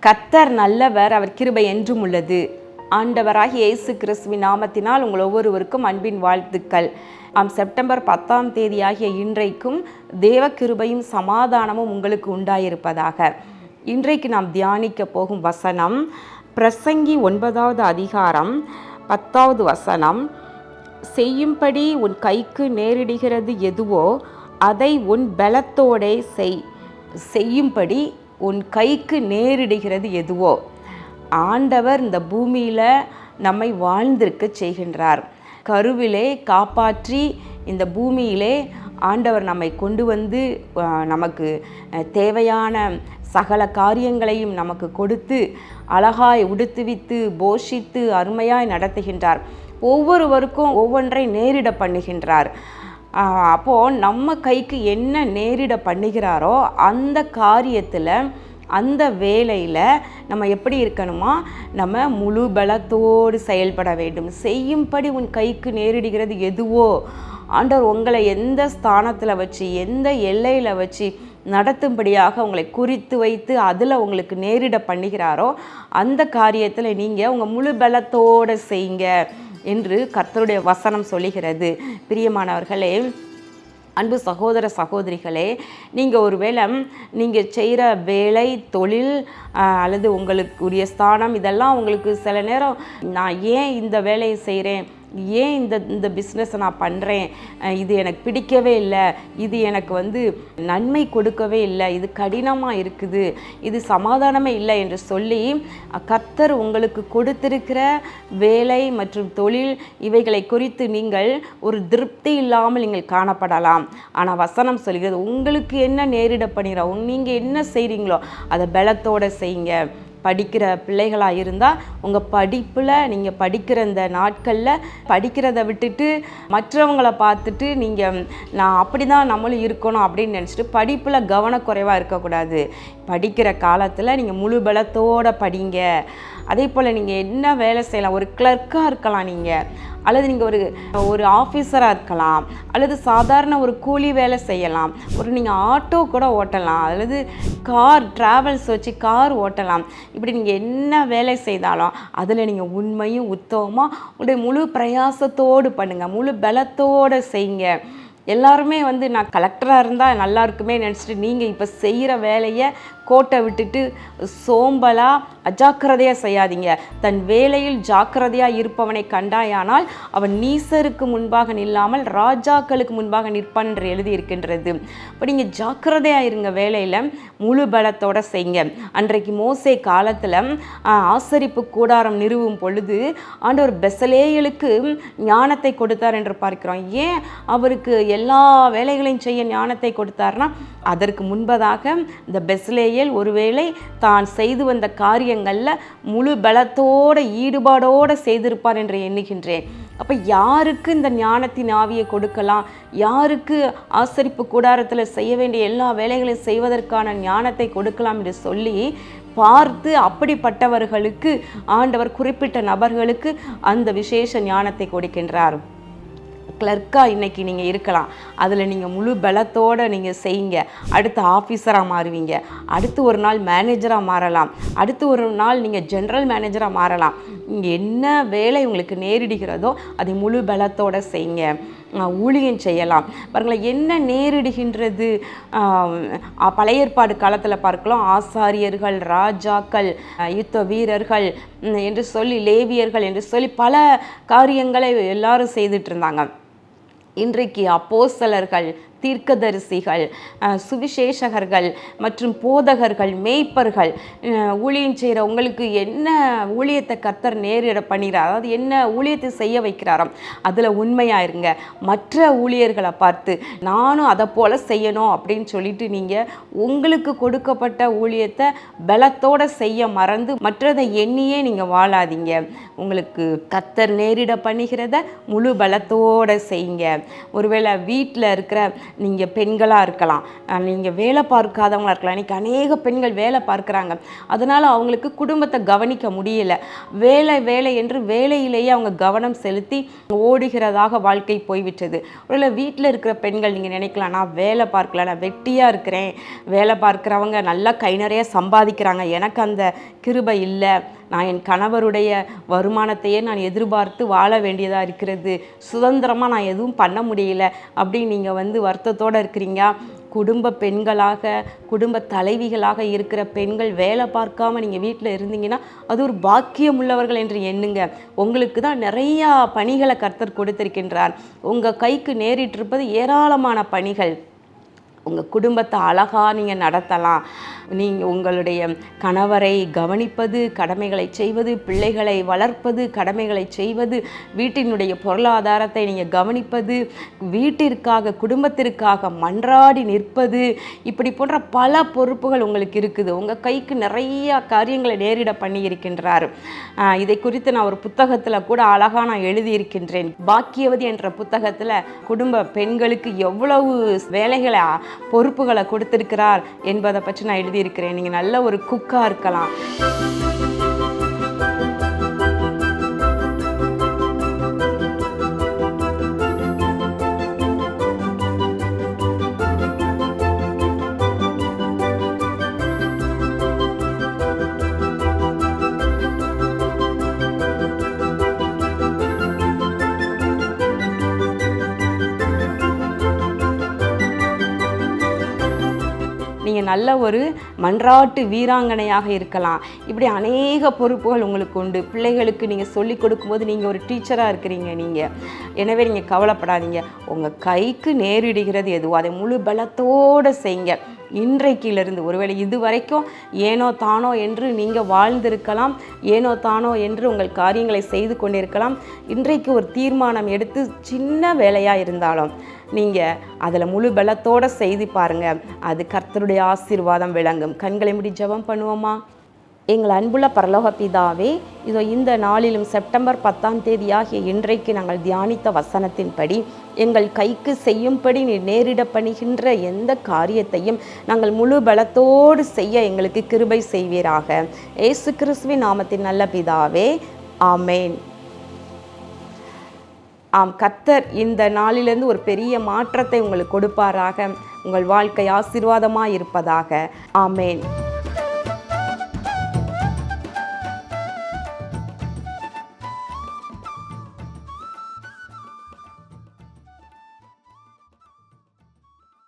கர்த்தர் நல்லவர், அவர் கிருபை என்றும் உள்ளது. ஆண்டவராகிய இயேசு கிறிஸ்துவின் நாமத்தினால் உங்கள் ஒவ்வொருவருக்கும் அன்பின் வாழ்த்துக்கள். செப்டம்பர் 10ஆம் தேதியாகிய இன்றைக்கும் தேவ கிருபையும் சமாதானமும் உங்களுக்கு உண்டாயிருப்பதாக. இன்றைக்கு நாம் தியானிக்க போகும் வசனம் பிரசங்கி 9வது அதிகாரம் 10வது வசனம். செய்யும்படி உன் கைக்கு நேரிடுகிறது எதுவோ அதை உன் பலத்தோடே செய். செய்யும்படி உன் கைக்கு நேரிடுகிறது எதுவோ. ஆண்டவர் இந்த பூமியில் நம்மை வாழ்ந்திருக்க செய்கின்றார். கருவிலே காப்பாற்றி இந்த பூமியிலே ஆண்டவர் நம்மை கொண்டு வந்து நமக்கு தேவையான சகல காரியங்களையும் நமக்கு கொடுத்து அழகாய் உடுத்துவித்து போஷித்து அருமையாய் நடத்துகின்றார். ஒவ்வொருவருக்கும் ஒவ்வொன்றை நேரிட பண்ணுகின்றார். அப்போது நம்ம கைக்கு என்ன நேரிட பண்ணுகிறாரோ அந்த காரியத்தில் அந்த வேலையில் நம்ம எப்படி இருக்கணுமா, நம்ம முழு பலத்தோடு செயல்பட வேண்டும். செய்யும்படி உன் கைக்கு நேரிடுகிறது எதுவோ. ஆண்டவர் உங்களை எந்த ஸ்தானத்தில் வச்சு எந்த எல்லையில் வச்சு நடத்தும்படியாக உங்களை குறித்து வைத்து அதில் உங்களுக்கு நேரிட பண்ணுகிறாரோ அந்த காரியத்தில் நீங்கள் உங்கள் முழு பலத்தோடு செய்யுங்க என்று கர்த்தருடைய வசனம் சொல்லுகிறது. பிரியமானவர்களே, அன்பு சகோதர சகோதரிகளே, நீங்கள் ஒருவேளை நீங்கள் செய்கிற வேலை, தொழில் அல்லது உங்களுக்கு ஸ்தானம் இதெல்லாம் உங்களுக்கு சில நேரம் நான் ஏன் இந்த வேலையை செய்கிறேன், ஏன் இந்த பிஸ்னஸை நான் பண்ணுறேன், இது எனக்கு பிடிக்கவே இல்லை, இது எனக்கு நன்மை கொடுக்கவே இல்லை, இது கடினமாக இருக்குது, இது சமாதானமே இல்லை என்று சொல்லி கர்த்தர் உங்களுக்கு கொடுத்திருக்கிற வேலை மற்றும் தொழில் இவைகளை குறித்து நீங்கள் ஒரு திருப்தி இல்லாமல் நீங்கள் காணப்படலாம். ஆனால் வசனம் சொல்கிறது உங்களுக்கு என்ன நேரிட பண்ணுகிறோம், நீங்கள் என்ன செய்கிறீங்களோ அதை பலத்தோடு செய்யுங்க. படிக்கிற பிள்ளைகளாக இருந்தால் உங்கள் படிப்பில் நீங்கள் படிக்கிற இந்த நாட்களில் படிக்கிறத விட்டுட்டு மற்றவங்களை பார்த்துட்டு நீங்கள் நான் அப்படி தான் நம்மளும் இருக்கணும் அப்படின்னு நினச்சிட்டு படிப்பில் கவனக்குறைவாக இருக்கக்கூடாது. படிக்கிற காலத்தில் நீங்கள் முழு பலத்தோடு படிங்க. அதே போல் நீங்கள் என்ன வேலை செய்யலாம், ஒரு கிளர்க்காக இருக்கலாம் நீங்கள், அல்லது நீங்கள் ஒரு ஆஃபீஸராக இருக்கலாம், அல்லது சாதாரண ஒரு கூலி வேலை செய்யலாம், நீங்கள் ஆட்டோ கூட ஓட்டலாம், அல்லது ட்ராவல்ஸ் வச்சு கார் ஓட்டலாம். இப்படி நீங்கள் என்ன வேலை செய்தாலும் அதில் நீங்கள் உண்மையும் உத்தமமாக உங்களுடைய முழு பிரயாசத்தோடு பண்ணுங்கள், முழு பலத்தோடு செய்யுங்க. எல்லாருமே நான் கலெக்டராக இருந்தால் நல்லா இருக்குமே நினச்சிட்டு நீங்கள் இப்போ செய்கிற வேலையை கோட்டை விட்டுட்டு சோம்பலாக அஜாக்கிரதையாக செய்யாதீங்க. தன் வேலையில் ஜாக்கிரதையாக இருப்பவனை கண்டாயானால் அவன் நீசருக்கு முன்பாக நில்லாமல் ராஜாக்களுக்கு முன்பாக நிற்பான் என்று எழுதியிருக்கின்றது. இப்போ நீங்கள் ஜாக்கிரதையாக இருங்க, வேலையில் முழு பலத்தோடு செய்யுங்க. அன்றைக்கு மோசே காலத்தில் ஆசரிப்பு கூடாரம் நிறுவும் பொழுது ஆண்டவர் பெசலேயலுக்கு ஞானத்தை கொடுத்தார் என்று பார்க்கிறோம். ஏன் அவருக்கு எல்லா வேலைகளையும் செய்ய ஞானத்தை கொடுத்தார்னா, அதற்கு முன்பதாக இந்த பெஸ்லேயல் ஒருவேளை தான் செய்து வந்த காரியங்களில் முழு பலத்தோடு ஈடுபாடோடு செய்திருப்பார் என்று எண்ணுகின்றேன். அப்போ யாருக்கு இந்த ஞானத்தின் ஆவியை கொடுக்கலாம், யாருக்கு ஆசரிப்பு கூடாரத்தில் செய்ய வேண்டிய எல்லா வேலைகளையும் செய்வதற்கான ஞானத்தை கொடுக்கலாம் என்று சொல்லி பார்த்து அப்படிப்பட்டவர்களுக்கு ஆண்டவர் குறிப்பிட்ட நபர்களுக்கு அந்த விசேஷ ஞானத்தை கொடுக்கின்றார். கிளர்க்காக இன்றைக்கி நீங்கள் இருக்கலாம், அதில் நீங்கள் முழு பலத்தோடு நீங்கள் செய்யுங்க. அடுத்து ஆஃபீஸராக மாறுவீங்க, அடுத்து ஒரு நாள் மேனேஜராக மாறலாம், அடுத்து ஒரு நாள் நீங்கள் ஜென்ரல் மேனேஜராக மாறலாம். நீங்கள் என்ன வேலை உங்களுக்கு நேரிடுகிறதோ அதை முழு பலத்தோடு செய்யுங்க. ஊழியம் செய்யலாம். பாருங்களேன், என்ன நேரிடுகின்றது. பழைய ஏற்பாடு காலத்தில் பார்க்கலாம், ஆசாரியர்கள், ராஜாக்கள், யுத்த வீரர்கள் என்று சொல்லி, லேவியர்கள் என்று சொல்லி பல காரியங்களை எல்லாரும் செய்துட்டு இருந்தாங்க. இன்றைக்கு அப்போஸ்தலர்கள், தீர்க்கதரிசிகள், சுவிசேஷகர்கள் மற்றும் போதகர்கள், மேய்ப்பர்கள், ஊழியம் செய்கிற உங்களுக்கு என்ன ஊழியத்தை கர்த்தர் நேரிட பண்ணுகிறார், அதாவது என்ன ஊழியத்தை செய்ய வைக்கிறாராம், அதில் உண்மையாக இருங்க. மற்ற ஊழியர்களை பார்த்து நானும் அதை போல் செய்யணும் அப்படின்னு சொல்லிட்டு நீங்கள் உங்களுக்கு கொடுக்கப்பட்ட ஊழியத்தை பலத்தோடு செய்ய மறந்து மற்றதை எண்ணியே நீங்கள் வாழாதீங்க. உங்களுக்கு கர்த்தர் நேரிட பண்ணுகிறத முழு பலத்தோடு செய்யுங்க. ஒருவேளை வீட்டில் இருக்கிற நீங்கள் பெண்களாக இருக்கலாம், நீங்கள் வேலை பார்க்காதவங்களாக இருக்கலாம். இன்றைக்கி அநேக பெண்கள் வேலை பார்க்குறாங்க, அதனால் அவங்களுக்கு குடும்பத்தை கவனிக்க முடியல. வேலை வேலை என்று வேலையிலேயே அவங்க கவனம் செலுத்தி ஓடுகிறதாக வாழ்க்கை போய்விட்டது. ஒருவேளை வீட்டில் இருக்கிற பெண்கள் நீங்கள் நினைக்கலாம், நான் வேலை பார்க்கல, நான் வெட்டியாக இருக்கிறேன். வேலை பார்க்குறவங்க நல்லா கை நிறைய சம்பாதிக்கிறாங்க, எனக்கு அந்த கிருபை இல்லை. நான் என் கணவருடைய வருமானத்தையே நான் எதிர்பார்த்து வாழ வேண்டியதாக இருக்கிறது, சுதந்திரமாக நான் எதுவும் பண்ண முடியல அப்படின்னு நீங்கள் வருத்தத்தோடு இருக்கிறீங்க. குடும்ப பெண்களாக, குடும்ப தலைவிகளாக இருக்கிற பெண்கள் வேலை பார்க்காம நீங்கள் வீட்டில் இருந்தீங்கன்னா அது ஒரு பாக்கியம் உள்ளவர்கள் என்று எண்ணுங்க. உங்களுக்கு தான் நிறையா பணிகளை கர்த்தர் கொடுத்திருக்கின்றார். உங்கள் கைக்கு நேரிட்டிருப்பது ஏராளமான பணிகள். உங்கள் குடும்பத்தை அழகாக நீங்கள் நடத்தலாம். நீங்கள் உங்களுடைய கணவரை கவனிப்பது, கடமைகளை செய்வது, பிள்ளைகளை வளர்ப்பது, கடமைகளை செய்வது, வீட்டினுடைய பொருளாதாரத்தை நீங்கள் கவனிப்பது, வீட்டிற்காக குடும்பத்திற்காக மன்றாடி நிற்பது, இப்படி போன்ற பல பொறுப்புகள் உங்களுக்கு இருக்குது. உங்கள் கைக்கு நிறைய காரியங்களை நேரிட பண்ணி இருக்கின்றார். இதை குறித்து நான் ஒரு புத்தகத்தில் கூட அழகாக நான் எழுதியிருக்கின்றேன். பாக்கியவதி என்ற புத்தகத்தில் குடும்ப பெண்களுக்கு எவ்வளவு வேலைகளை பொறுப்புகளை கொடுத்திருக்கிறார் என்பதை பற்றி நான் எழுதியிருக்கிறேன். நீங்கள் நல்ல ஒரு குக்காக இருக்கலாம். நீங்கள் நல்ல ஒரு மன்றாட்டு வீராங்கனையாக இருக்கலாம். இப்படி அநேக பொறுப்புகள் உங்களுக்கு உண்டு. பிள்ளைகளுக்கு நீங்கள் சொல்லிக் கொடுக்கும்போது நீங்கள் ஒரு டீச்சராக இருக்கிறீங்க நீங்கள். எனவே நீங்கள் கவலைப்படாதீங்க. உங்கள் கைக்கு நேரிடுகிறது எதுவோ அதை முழு பலத்தோடு செய்யுங்க. இன்றைக்கிலிருந்து, ஒருவேளை இது வரைக்கும் ஏனோ தானோ என்று நீங்கள் வாழ்ந்திருக்கலாம், ஏனோ தானோ என்று உங்கள் காரியங்களை செய்து கொண்டிருக்கலாம். இன்றைக்கு ஒரு தீர்மானம் எடுத்து சின்ன வேலையாக இருந்தாலும் நீங்கள் அதில் முழு பலத்தோடு செய்து பாருங்கள். அது கர்த்தருடைய ஆசீர்வாதம் விளங்கும். கண்களை மூடி ஜெபம் பண்ணுவோமா? எங்கள் அன்புள்ள பரலோக பிதாவே, இதோ இந்த நாளிலும் செப்டம்பர் 10ஆம் தேதியாகிய இன்றைக்கு நாங்கள் தியானித்த வசனத்தின்படி எங்கள் கைக்கு செய்யும்படி நீ நேரிட பண்ணுகின்ற எந்த காரியத்தையும் நாங்கள் முழு பலத்தோடு செய்ய எங்களுக்கு கிருபை செய்வீராக. இயேசு கிறிஸ்துவின் நாமத்தின் நல்ல பிதாவே, ஆமேன். கர்த்தர் இந்த நாளிலிருந்து ஒரு பெரிய மாற்றத்தை உங்களுக்கு கொடுப்பாராக. உங்கள் வாழ்க்கை ஆசீர்வாதமாக இருப்பதாக. ஆமேன்.